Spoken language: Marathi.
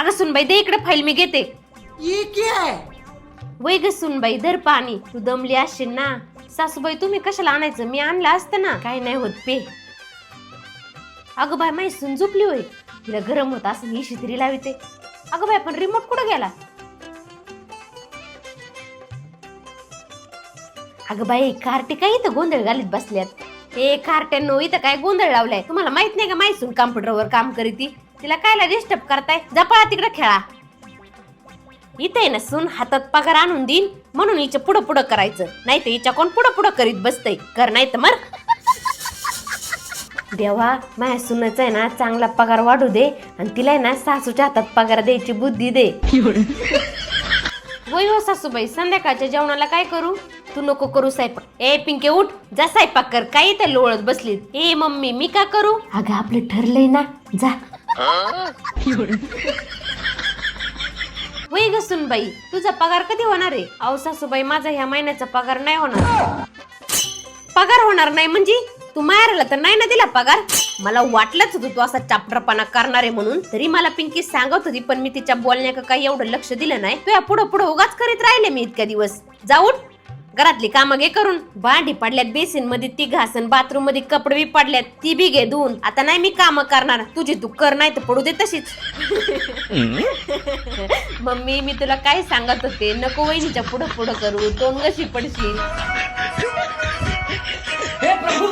अगं सुनबाई दे इकडे फाईल मी घेते. वय ग सुनबाई धर पाणी. तू दमली असशील ना. सासूबाई तुम्ही कशाला आणायचं, मी आणलं असतं ना. काय नाही होत पे. अगं बाय माझी सून झोपली होय. तिला गरम होत असं मी शित्री लाविते. अगं बाय पण रिमोट कुठं गेला. अगं बाई कार्टे काय इथं गोंधळ घालीत बसल्यात. हे कार्ट्यांनो इथं काय गोंधळ लावलाय. तुम्हाला माहित नाही का माझी सून कॉम्प्युटरवर काम करीती. तिला कायला डिस्टर्ब करताय. जपळा तिकडे खेळा. इथे आहे ना सून हातात पगार आणून देईन म्हणून हिच्या पुढं पुढं करायचं. नाही तर हिच्या कोण पुढं पुढं करीत बसतय. कर नाही तर मर. देवा माझ्या सुनाचा आहे ना चांगला पगार वाढू दे आणि तिला आहे ना सासूच्या हातात पगार द्यायची बुद्धी दे. वय हो सासूबाई संध्याकाळच्या जेवणाला काय करू. तू नको करू स्वयंपाक. ए पिंके उठ जा स्वयंपाक कर. काय इथे लोळत बसली. ए मम्मी मी का करू. अगं आपलं ठरलंय ना जा. वय ग सुनबाई तुझा पगार कधी होणार आहे. अहो सासूबाई माझा ह्या महिन्याचा पगार नाही होणार. पगार होणार नाही म्हणजे तू मारायला तर नाही ना दिला पगार. मला वाटलंच होतं तू असा चापटरपणा करणार आहे म्हणून. तरी मला पिंकी सांगत होती पण मी तिच्या बोलण्याकडे काही एवढं लक्ष दिलं नाही. तुया पुढं पुढं उगाच करीत राहिले मी इतक्या दिवस. जाऊन घरातली कामं घे करून. भांडी पडल्यात बेसिन मध्ये ती घासन. बाथरूम मध्ये कपडे बी पडल्यात ती बी घे धुवून. आता नाही मी काम करणार. तुझी तू कर नाही तर पडू दे तशीच. मम्मी मी तुला काय सांगत होते नको वहिनीच्या पुढं पुढं करू. तोंड कशी पडशील. हे प्रभू